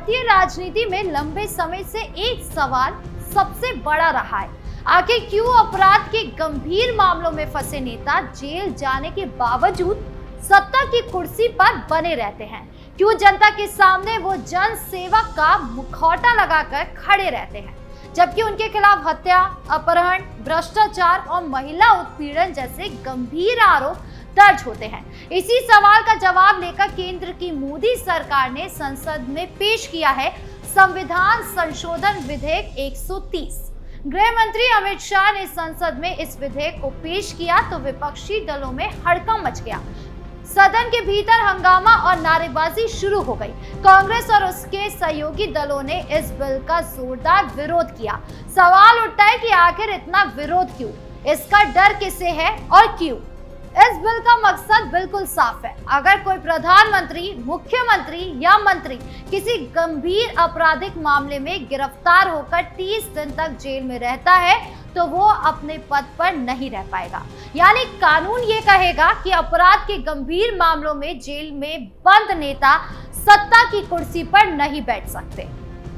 भारतीय राजनीति में लंबे समय से एक सवाल सबसे बड़ा रहा है। आखिर क्यों अपराध के गंभीर मामलों में फंसे नेता जेल जाने के बावजूद सत्ता की कुर्सी पर बने रहते हैं? क्यों जनता के सामने वो जन सेवा का मुखौटा लगाकर खड़े रहते हैं, जबकि उनके खिलाफ हत्या, अपहरण, भ्रष्टाचार और महिला उत्पीड़न जैसे गंभीर आरोप दर्ज होते हैं? इसी सवाल का जवाब लेकर केंद्र की मोदी सरकार ने संसद में पेश किया है संविधान संशोधन विधेयक 130। गृह मंत्री अमित शाह ने संसद में इस विधेयक को पेश किया तो विपक्षी दलों में हड़कंप मच गया। सदन के भीतर हंगामा और नारेबाजी शुरू हो गई। कांग्रेस और उसके सहयोगी दलों ने इस बिल का जोरदार विरोध किया। सवाल उठता है कि आखिर इतना विरोध क्यों? इसका डर किसे है और क्यों? इस बिल का मकसद बिल्कुल साफ है। अगर कोई प्रधानमंत्री, मुख्यमंत्री या मंत्री किसी गंभीर आपराधिक मामले में गिरफ्तार होकर 30 दिन तक जेल में रहता है तो वो अपने पद पर नहीं रह पाएगा। यानी कानून ये कहेगा कि अपराध के गंभीर मामलों में जेल में बंद नेता सत्ता की कुर्सी पर नहीं बैठ सकते।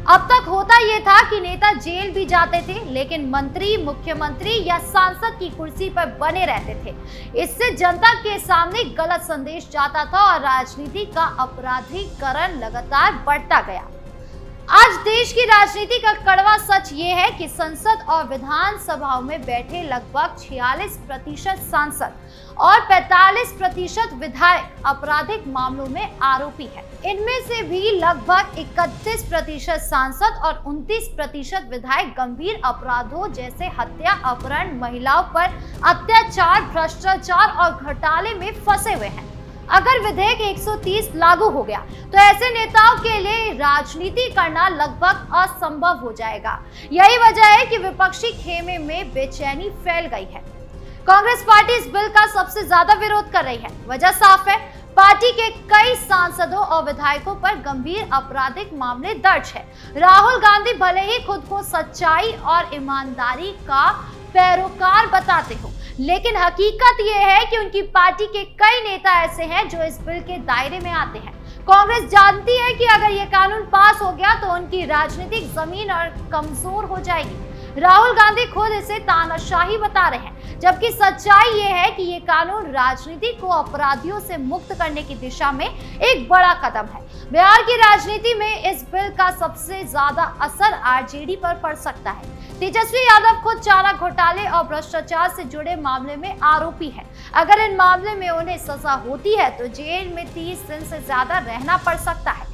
अब तक होता यह था कि नेता जेल भी जाते थे लेकिन मंत्री, मुख्यमंत्री या सांसद की कुर्सी पर बने रहते थे। इससे जनता के सामने गलत संदेश जाता था और राजनीति का अपराधीकरण लगातार बढ़ता गया। आज देश की राजनीति का कड़वा सच ये है कि संसद और विधानसभाओं में बैठे लगभग 46% सांसद और 45% विधायक आपराधिक मामलों में आरोपी हैं। इनमें से भी लगभग 31% सांसद और 29% विधायक गंभीर अपराधों जैसे हत्या, अपहरण, महिलाओं पर अत्याचार, भ्रष्टाचार और घोटाले में फंसे हुए हैं। अगर विधेयक 130 लागू हो गया तो ऐसे नेताओं के लिए राजनीति करना लगभग असंभव हो जाएगा। यही वजह है कि विपक्षी खेमे में बेचैनी फैल गई है। कांग्रेस पार्टी इस बिल का सबसे ज्यादा विरोध कर रही है। वजह साफ है, पार्टी के कई सांसदों और विधायकों पर गंभीर आपराधिक मामले दर्ज है। राहुल गांधी भले ही खुद को सच्चाई और ईमानदारी का पैरोकार बताते हो, लेकिन हकीकत यह है कि उनकी पार्टी के कई नेता ऐसे हैं जो इस बिल के दायरे में आते हैं। कांग्रेस जानती है कि अगर ये कानून पास हो गया तो उनकी राजनीतिक जमीन और कमजोर हो जाएगी। राहुल गांधी खुद इसे तानाशाही बता रहे हैं, जबकि सच्चाई ये है कि ये कानून राजनीति को अपराधियों से मुक्त करने की दिशा में एक बड़ा कदम है। बिहार की राजनीति में इस बिल का सबसे ज्यादा असर आरजेडी पर पड़ सकता है। तेजस्वी यादव खुद चारा घोटाले और भ्रष्टाचार से जुड़े मामले में आरोपी है। अगर इन मामले में उन्हें सजा होती है तो जेल में 30 दिन से ज्यादा रहना पड़ सकता है,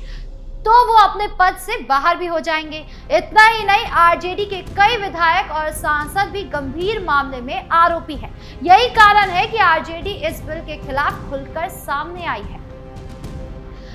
तो वो अपने पद से बाहर भी हो जाएंगे। इतना ही नहीं, आरजेडी के कई विधायक और सांसद भी गंभीर मामले में आरोपी हैं। यही कारण है कि आरजेडी इस बिल के खिलाफ खुलकर सामने आई है।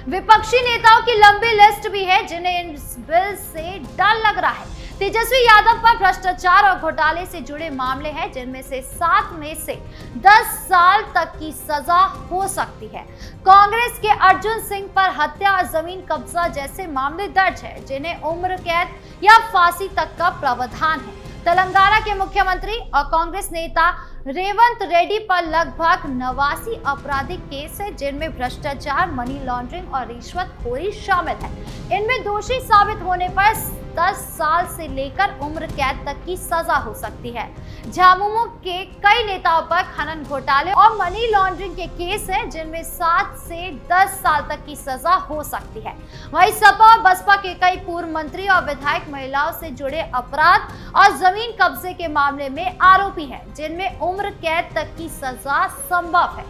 विपक्षी नेताओं की लंबी लिस्ट भी है जिन्हें इस बिल से डर लग रहा है। तेजस्वी यादव पर भ्रष्टाचार और घोटाले से जुड़े मामले हैं जिनमें से 7 में से 10 साल तक की सजा हो सकती है। कांग्रेस के अर्जुन सिंह पर हत्या और जमीन कब्जा जैसे मामले दर्ज है जिन्हें उम्र कैद या फांसी तक का प्रावधान है। तेलंगाना के मुख्यमंत्री और कांग्रेस नेता रेवंत रेड्डी पर लगभग 89 आपराधिक केस है जिनमें भ्रष्टाचार, मनी लॉन्ड्रिंग और रिश्वतखोरी शामिल है। इनमें दोषी साबित होने पर 10 साल से लेकर उम्र कैद तक की सजा हो सकती है। झामुमो के कई नेताओं पर खनन घोटाले और मनी लॉन्ड्रिंग के केस हैं जिनमें 7 से 10 साल तक की सजा हो सकती है। वहीं सपा और बसपा के कई पूर्व मंत्री और विधायक महिलाओं से जुड़े अपराध और जमीन कब्जे के मामले में आरोपी हैं जिनमें उम्र कैद तक की सजा संभव है।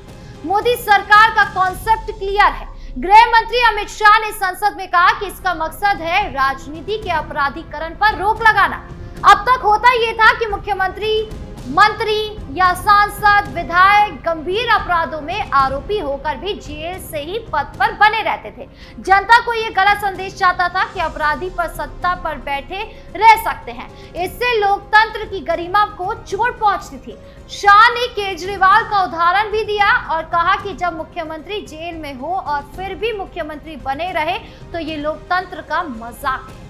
मोदी सरकार का कॉन्सेप्ट क्लियर है। गृह मंत्री अमित शाह ने संसद में कहा कि इसका मकसद है राजनीति के अपराधीकरण पर रोक लगाना। अब तक होता यह था कि मुख्यमंत्री, मंत्री या सांसद, विधायक गंभीर अपराधों में आरोपी होकर भी जेल से ही पद पर बने रहते थे। जनता को यह गलत संदेश जाता था कि अपराधी पर सत्ता पर बैठे रह सकते हैं। इससे लोकतंत्र की गरिमा को चोट पहुंचती थी। शाह ने केजरीवाल का उदाहरण भी दिया और कहा कि जब मुख्यमंत्री जेल में हो और फिर भी मुख्यमंत्री बने रहे तो ये लोकतंत्र का मजाक है।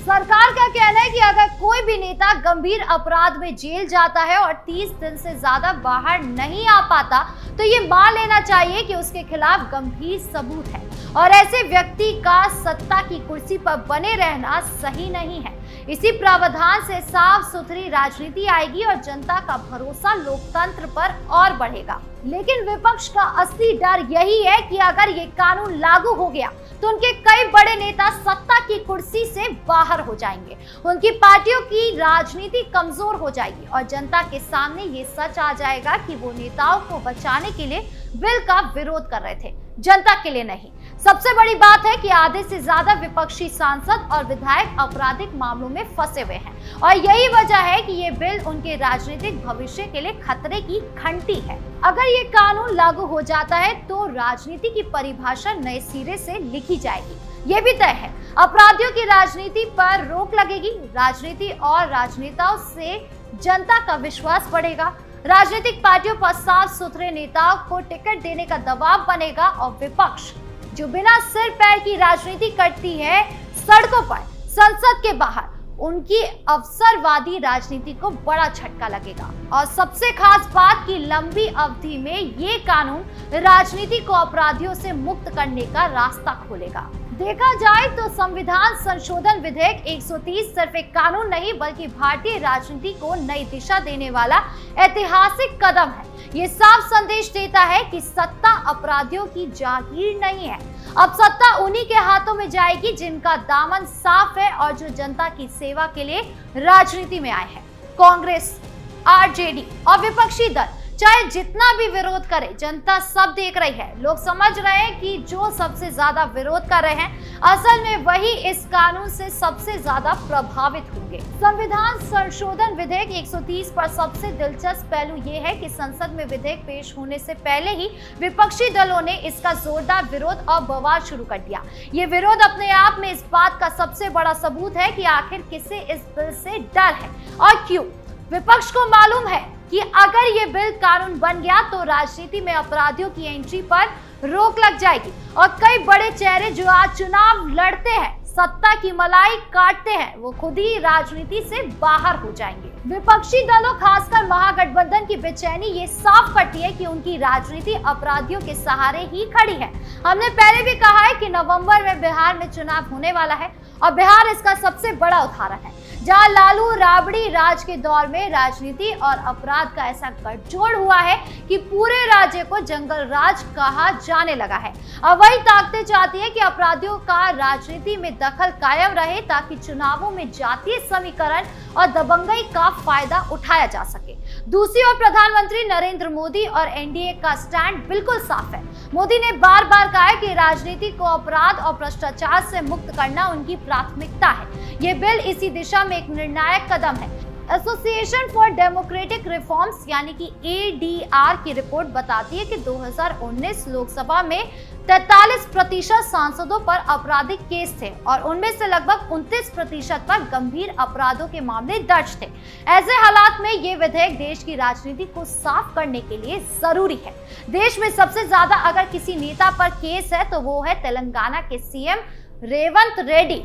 सरकार का कहना है कि अगर कोई भी नेता गंभीर अपराध में जेल जाता है और 30 दिन से ज्यादा बाहर नहीं आ पाता तो ये मान लेना चाहिए कि उसके खिलाफ गंभीर सबूत है और ऐसे व्यक्ति का सत्ता की कुर्सी पर बने रहना सही नहीं है। इसी प्रावधान से साफ सुथरी राजनीति आएगी और जनता का भरोसा लोकतंत्र पर और बढ़ेगा। लेकिन विपक्ष का असली डर यही है कि अगर ये कानून लागू हो गया तो उनके कई बड़े नेता सत्ता की कुर्सी से बाहर हो जाएंगे, उनकी पार्टियों की राजनीति कमजोर हो जाएगी और जनता के सामने ये सच आ जाएगा कि वो नेताओं को बचाने के लिए बिल का विरोध कर रहे थे, जनता के लिए नहीं। सबसे बड़ी बात है कि आधे से ज्यादा विपक्षी सांसद और विधायक आपराधिक मामलों में फंसे हुए हैं और यही वजह है कि ये बिल उनके राजनीतिक भविष्य के लिए खतरे की घंटी है। अगर ये कानून लागू हो जाता है तो राजनीति की परिभाषा नए सिरे से लिखी जाएगी। ये भी तय है, अपराधियों की राजनीति पर रोक लगेगी, राजनीति और राजनेताओं से जनता का विश्वास बढ़ेगा, राजनीतिक पार्टियों पर साफ सुथरे नेताओं को टिकट देने का दबाव बनेगा और विपक्ष जो बिना सिर पैर की राजनीति करती है सड़कों पर, संसद के बाहर, उनकी अवसरवादी राजनीति को बड़ा झटका लगेगा। और सबसे खास बात कि लंबी अवधि में ये कानून राजनीति को अपराधियों से मुक्त करने का रास्ता खोलेगा। देखा जाए तो संविधान संशोधन विधेयक 130 सिर्फ एक कानून नहीं बल्कि भारतीय राजनीति को नई दिशा देने वाला ऐतिहासिक कदम है। ये साफ संदेश देता है कि सत्ता अपराधियों की जागीर नहीं है, अब सत्ता उन्हीं के हाथों में जाएगी जिनका दामन साफ है और जो जनता की सेवा के लिए राजनीति में आए हैं। कांग्रेस, आरजेडी और विपक्षी दल चाहे जितना भी विरोध करे, जनता सब देख रही है। लोग समझ रहे हैं कि जो सबसे ज्यादा विरोध कर रहे हैं असल में वही इस कानून से सबसे ज्यादा प्रभावित होंगे। संविधान संशोधन विधेयक 130 पर सबसे दिलचस्प पहलू ये है कि संसद में विधेयक पेश होने से पहले ही विपक्षी दलों ने इसका जोरदार विरोध और बवाल शुरू कर दिया। ये विरोध अपने आप में इस बात का सबसे बड़ा सबूत है कि आखिर किसे इस बिल से डर है और क्यों। विपक्ष को मालूम है कि अगर ये बिल कानून बन गया तो राजनीति में अपराधियों की एंट्री पर रोक लग जाएगी और कई बड़े चेहरे जो आज चुनाव लड़ते हैं, सत्ता की मलाई काटते हैं, वो खुद ही राजनीति से बाहर हो जाएंगे। विपक्षी दलों खासकर महागठबंधन की बेचैनी ये साफ करती है कि उनकी राजनीति अपराधियों के सहारे ही खड़ी है। हमने पहले भी कहा है कि नवंबर में बिहार में चुनाव होने वाला है और बिहार इसका सबसे बड़ा उदाहरण है, जहां लालू राबड़ी राज के दौर में राजनीति और अपराध का ऐसा गठजोड़ हुआ है कि पूरे राज्य को जंगल राज कहा जाने लगा है। अब वही ताकतें चाहती है कि अपराधियों का राजनीति में दखल कायम रहे ताकि चुनावों में जातीय समीकरण और दबंगई का फायदा उठाया जा सके। दूसरी ओर प्रधानमंत्री नरेंद्र मोदी और एनडीए का स्टैंड बिल्कुल साफ है। मोदी ने बार बार कहा है कि राजनीति को अपराध और भ्रष्टाचार से मुक्त करना उनकी प्राथमिकता है। ये बिल इसी दिशा में एक निर्णायक कदम है। एसोसिएशन फॉर डेमोक्रेटिक रिफॉर्म्स यानी कि एडीआर की रिपोर्ट बताती है कि 2019 लोकसभा में 43% सांसदों पर आपराधिक केस थे और उनमें से लगभग 29% पर गंभीर अपराधों के मामले दर्ज थे। ऐसे हालात में ये विधेयक देश की राजनीति को साफ करने के लिए जरूरी है। देश में सबसे ज्यादा अगर किसी नेता पर केस है तो वो है तेलंगाना के सीएम रेवंत रेड्डी।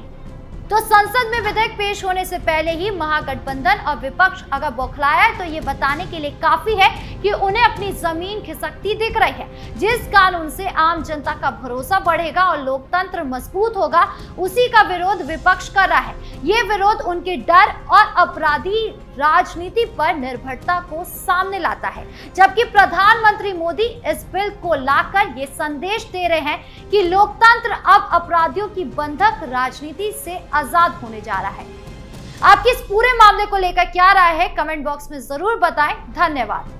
तो संसद में विधेयक पेश होने से पहले ही महागठबंधन और विपक्ष अगर बौखलाया है तो ये बताने के लिए काफी है कि उन्हें अपनी जमीन खिसकती दिख रही है। जिस कानून से आम जनता का भरोसा बढ़ेगा और लोकतंत्र मजबूत होगा उसी का विरोध विपक्ष कर रहा है। ये विरोध उनके डर और अपराधी राजनीति पर निर्भरता को सामने लाता है, जबकि प्रधानमंत्री मोदी इस बिल को लाकर ये संदेश दे रहे हैं कि लोकतंत्र अब अपराधियों की बंधक राजनीति से आजाद होने जा रहा है। आपकी इस पूरे मामले को लेकर क्या राय है कमेंट बॉक्स में जरूर बताएं। धन्यवाद।